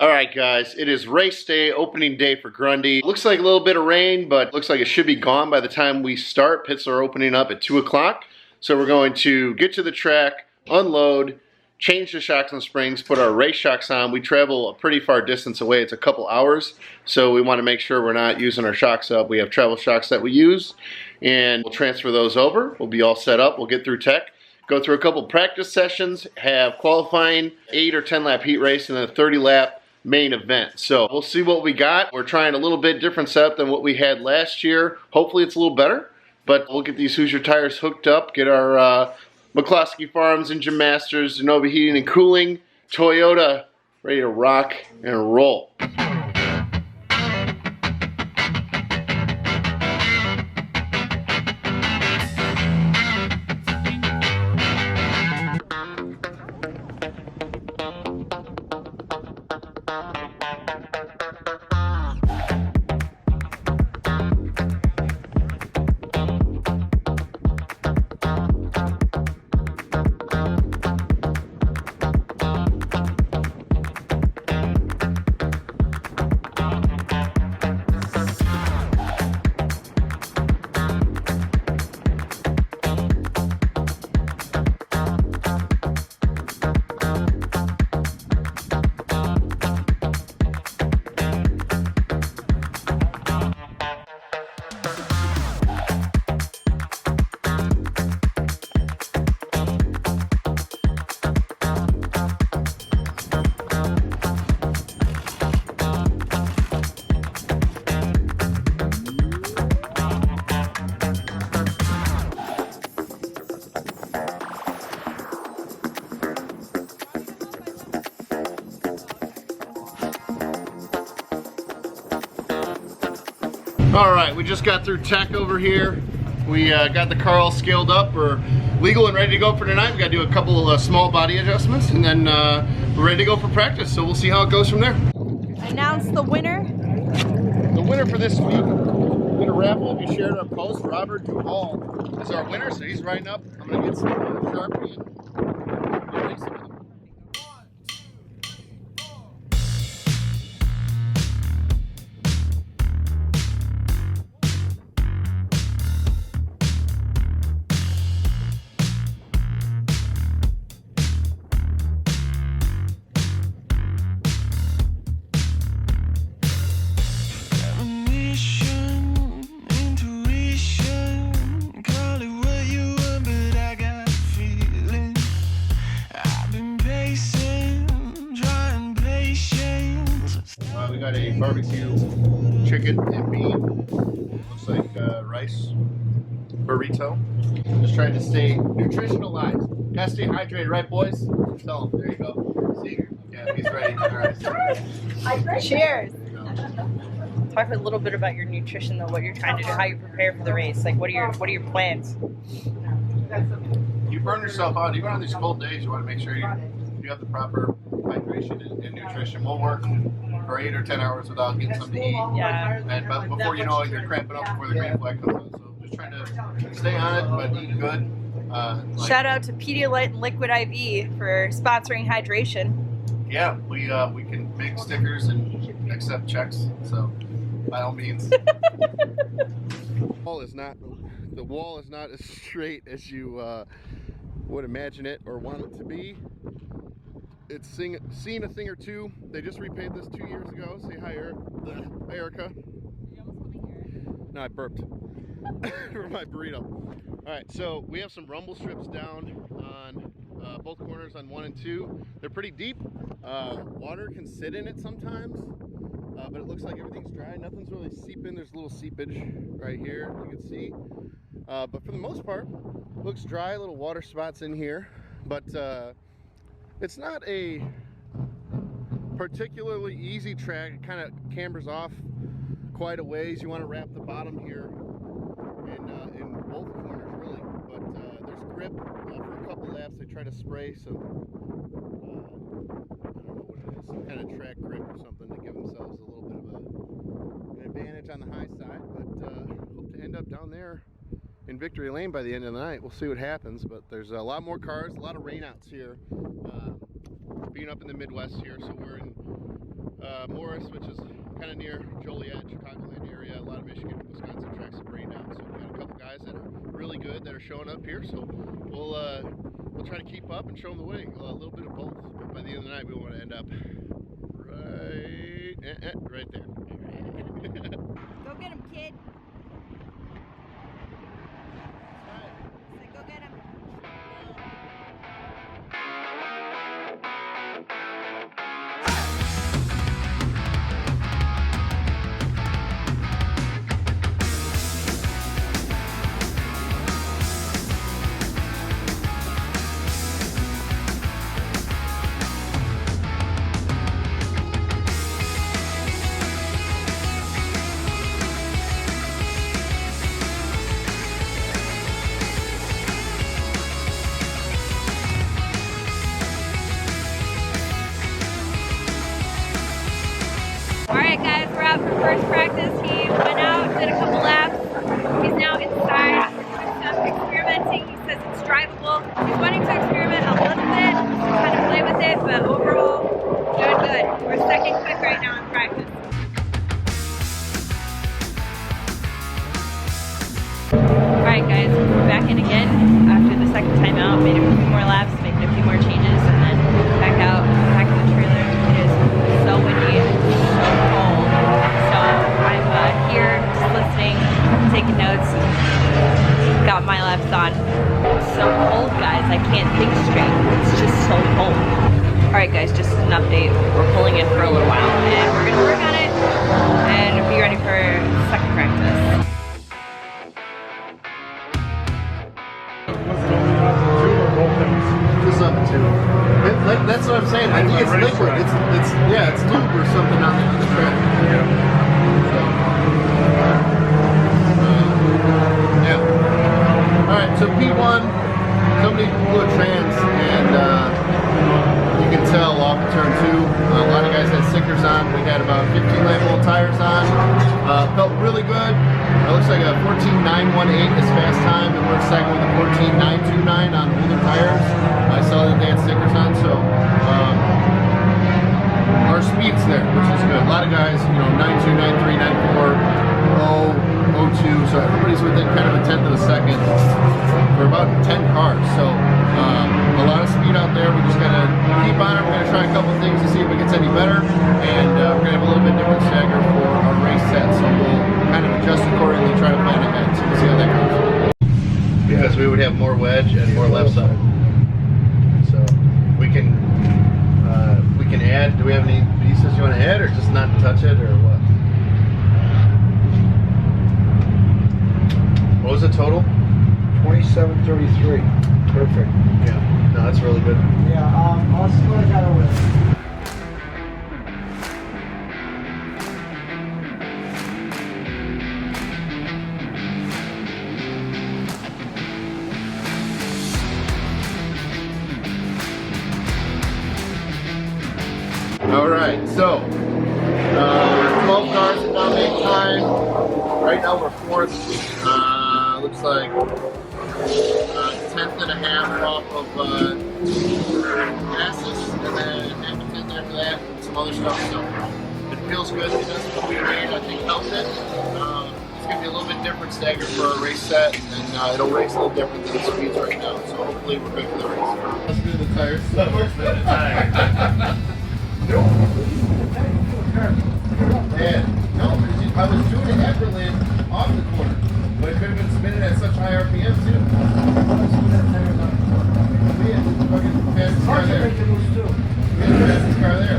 All right, guys, it is race day, opening day for Grundy. Looks like a little bit of rain, but looks like it should be gone by the time we start. Pits are opening up at 2 o'clock. So we're going to get to the track, unload, change the shocks and springs, put our race shocks on. We travel a pretty far distance away. It's a couple hours. So we want to make sure we're not using our shocks up. We have travel shocks that we use, and we'll transfer those over. We'll be all set up. We'll get through tech. Go through a couple practice sessions, have qualifying, 8 or 10 lap heat race, and then a 30 lap main event. So we'll see what we got. We're trying a little bit different setup than what we had last year. Hopefully it's a little better, but we'll get these Hoosier tires hooked up, get our McCloskey Farms Engine Masters, Zenova Heating and Cooling, Toyota ready to rock and roll. All right, we just got through tech over here. We got the car all scaled up. We're legal and ready to go for tonight. We got to do a couple of small body adjustments, and then we're ready to go for practice. So we'll see how it goes from there. Announce the winner. The winner for this week, we're gonna raffle will be shared on post. Robert Duhall is our winner, so he's riding up. I'm gonna get some Sharpie and erase some of them. We got a barbecue chicken and bean. Looks like rice burrito. Just trying to stay nutritionalized. Gotta stay hydrated, right, boys? Tell them. There you go. See? Yeah, he's ready. All right. Cheers. Talk a little bit about your nutrition, though. What you're trying to do, how you prepare for the race. Like, what are your plans? You burn yourself out. Even on these cold days, you want to make sure you have the proper hydration and nutrition. We'll work for 8 or 10 hours without getting something to eat. Yeah. And but before you know it, you're cramping up before the green flag comes out. So just trying to stay on it, but eat good. Shout out to Pedialyte and Liquid IV for sponsoring hydration. Yeah, we can make stickers and accept checks. So by all means. The wall is not as straight as you would imagine it or want it to be. It's seen a thing or two. They just repaid this 2 years ago. Say hi, Erica. You almost coming here? No, I burped for my burrito. All right, so we have some rumble strips down on both corners on 1 and 2. They're pretty deep. Water can sit in it sometimes, but it looks like everything's dry. Nothing's really seeping. There's a little seepage right here, you can see. But for the most part, looks dry. Little water spots in here, but it's not a particularly easy track. It kind of cambers off quite a ways. You want to wrap the bottom here in both corners, really. But there's grip. For a couple laps, they try to spray some, I don't know what it is, some kind of track grip or something to give themselves a little bit of an advantage on the high side. But hope to end up down there in victory lane by the end of the night. We'll see what happens, but there's a lot more cars, a lot of rainouts here. Being up in the Midwest here, so we're in Morris, which is kind of near Joliet, Chicagoland area. A lot of Michigan and Wisconsin tracks have rained out, so we've got a couple guys that are really good that are showing up here. So we'll try to keep up and show them the way. A little bit of both. But by the end of the night, we want to end up right there. Go get him, kid. Go get him. Alright guys, we're out for first practice. He went out, did a couple laps. He's now inside doing some experimenting. He says it's drivable. He's wanting to experiment a little bit, to kind of play with it, but overall, doing good. We're second quick right now in practice. Alright guys, we're back in again after the second time out. Made a few more laps, making a few more changes, and then back out, back in the trailer. It is so windy and so cold. So I'm here just listening, taking notes, got my laps on. It's so cold guys, I can't think straight. It's just so cold. Alright guys, just an update. We're pulling in for a little while and we're gonna work on it and be ready for second practice. Just up to. That's what I'm saying. I think it's liquid. It's lube or something on the track. Yeah. All right. So P1, somebody blew a trans, and you can tell off of turn 2. A lot of guys had stickers on. We had about 15 label tires on. Felt really good. It looks like a 14.918 is fast time, and we're second with a 14.929 on older tires. I saw that they had stickers on, so our speed's there, which is good. A lot of guys, 92, 93, 94, 02, so everybody's within kind of a tenth of a second for about 10 cars. So a lot of speed out there. We just gotta keep on it. We're gonna try a couple things to see if it gets any better, and we're gonna have a little bit different stagger for our race set. So we'll kind of adjust accordingly, try to plan ahead. So we'll see how that goes. Because we would have more wedge and more left side. So we can add. Do we have any pieces you want to add, or just not touch it, or what? What was the total? 27:33. Perfect. Yeah. No, that's really good. Yeah. I'll see what I got over there. All right, so 12 cars at now make time. Right now we're fourth. Looks like a tenth and a half off of gases, and then half a tenth after that, and some other stuff. So it feels good. It doesn't what we made, I think, helped it. It's going to be a little bit different stagger for our race set, and it'll race a little different than the speeds right now. So hopefully we're good for the race. Let's do the tires. Let's do the tires. Yeah, no, I was doing it Everland off the corner, but it could have been spinning at such high RPM too. We had the fucking fastest car there. We had the fastest car there.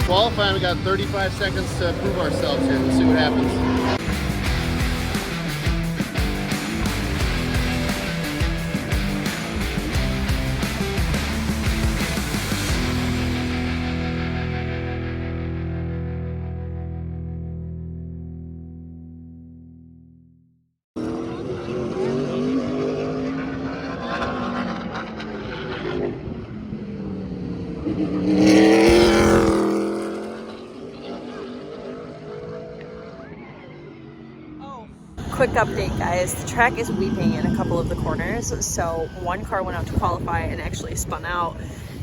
12, we got 35 seconds to prove ourselves here. We'll see what happens. Quick update, guys. The track is weeping in a couple of the corners, so one car went out to qualify and actually spun out,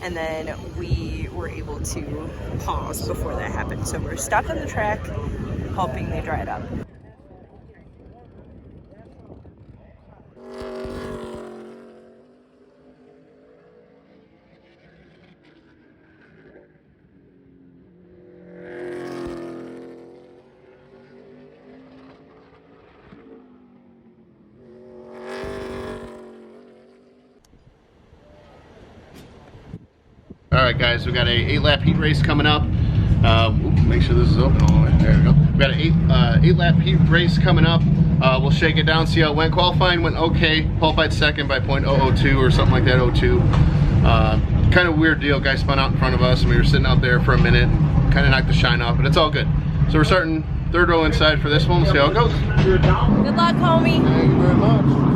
and then we were able to pause before that happened. So we're stopped on the track, hoping they dry it up. All right, guys, we got a 8-lap heat race coming up. Make sure this is open all the way. There we go. We got an 8-lap heat race coming up. We'll shake it down, see how it went. Qualifying went okay. Qualified second by .002 or something like that, 02. Kind of weird deal. Guy spun out in front of us, and we were sitting out there for a minute. Kind of knocked the shine off, but it's all good. So we're starting third row inside for this one. We'll see how it goes. Good luck, homie. Thank you very much.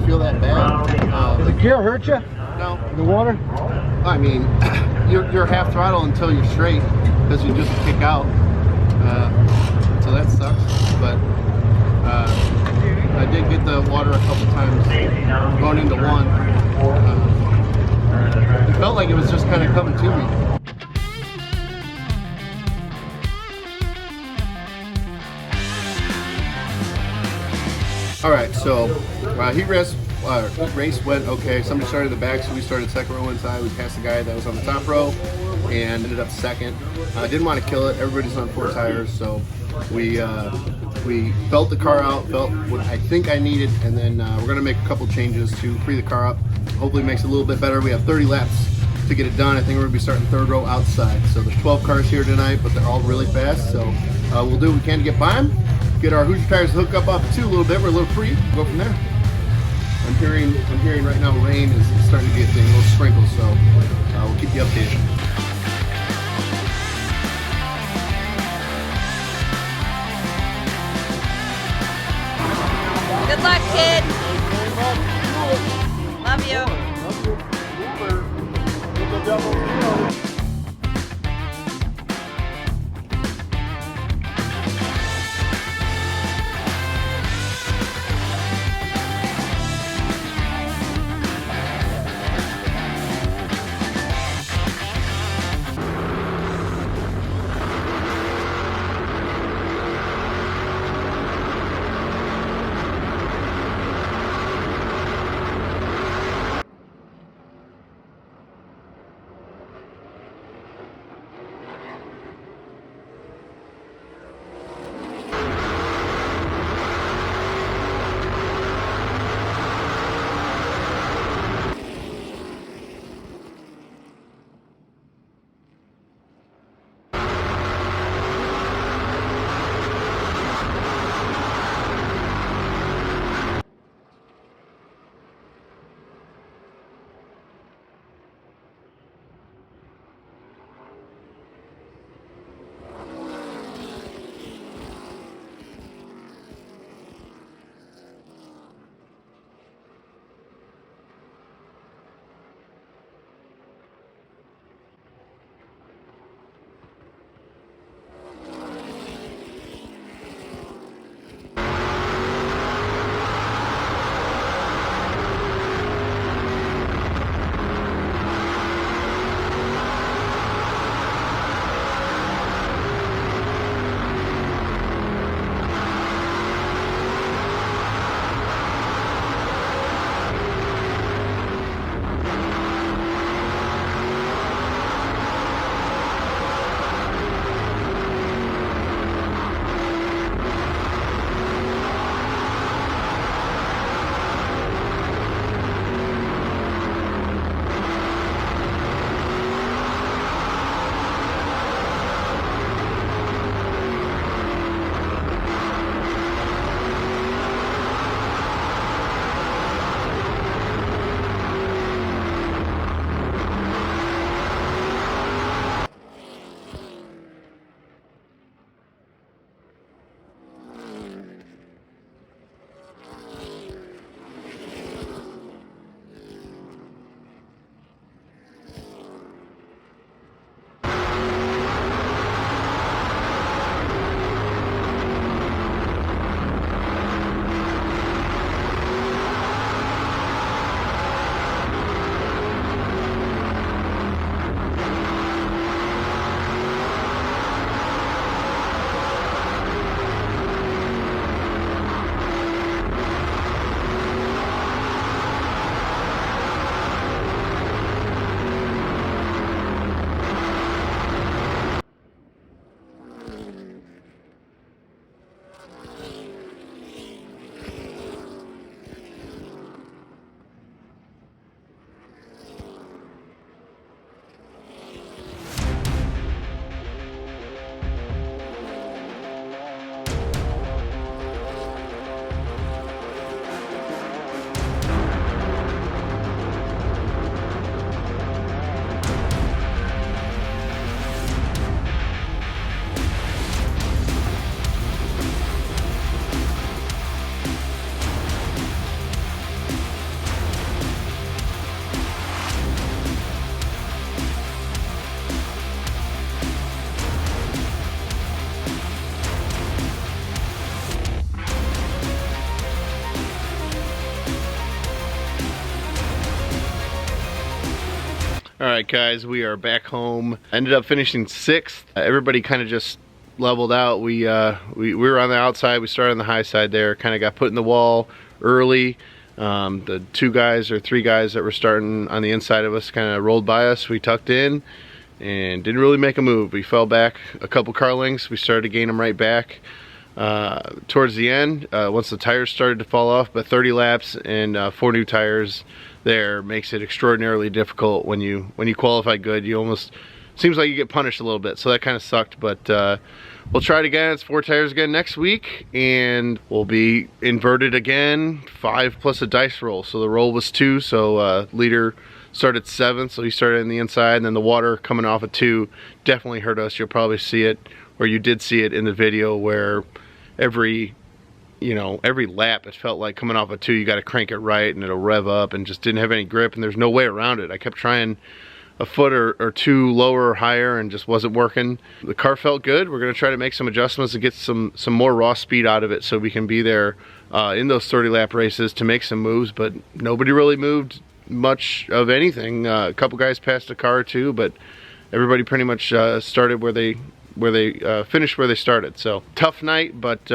Feel that bad. Did the gear hurt you? No. In the water? I mean, you're half throttle until you're straight because you just kick out. So that sucks. But I did get the water a couple times going into one. It felt like it was just kind of coming to me. All right, so heat race went okay. Somebody started the back, so we started second row inside. We passed the guy that was on the top row and ended up second. Didn't want to kill it. Everybody's on 4 tires, so we felt the car out, felt what I think I needed, and then we're gonna make a couple changes to free the car up. Hopefully it makes it a little bit better. We have 30 laps to get it done. I think we're gonna be starting third row outside. So there's 12 cars here tonight, but they're all really fast, so we'll do what we can to get by them. Get our Hoosier tires hooked up off too a little bit. We're a little free. Go from there. I'm hearing right now rain is starting to get a little sprinkles, so we'll keep you updated. Good luck, kid. Love you. All right, guys, we are back home. Ended up finishing 6th. Everybody kind of just leveled out. We were on the outside. We started on the high side there. Kind of got put in the wall early. The 2 guys or 3 guys that were starting on the inside of us kind of rolled by us. We tucked in and didn't really make a move. We fell back a couple car lengths. We started to gain them right back towards the end once the tires started to fall off. But 30 laps and 4 new tires there makes it extraordinarily difficult when you qualify good. You almost seems like you get punished a little bit, so that kind of sucked. But we'll try it again. It's 4 tires again next week, and we'll be inverted again, 5 plus a dice roll. So the roll was 2, so leader started 7th, so he started in the inside, and then the water coming off of 2 definitely hurt us. You'll probably see it, or you did see it in the video, where every you know, every lap it felt like coming off a 2, you got to crank it right and it'll rev up, and just didn't have any grip, and there's no way around it. I kept trying a foot or 2 lower or higher and just wasn't working. The car felt good. We're going to try to make some adjustments to get some more raw speed out of it so we can be there in those 30 lap races to make some moves, but nobody really moved much of anything. A couple guys passed a car or 2, but everybody pretty much started where they finished where they started. So tough night, but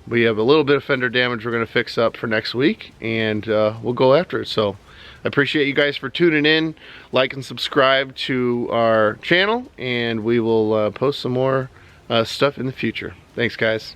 we have a little bit of fender damage we're going to fix up for next week, and we'll go after it. So I appreciate you guys for tuning in. Like and subscribe to our channel, and we will post some more stuff in the future. Thanks, guys.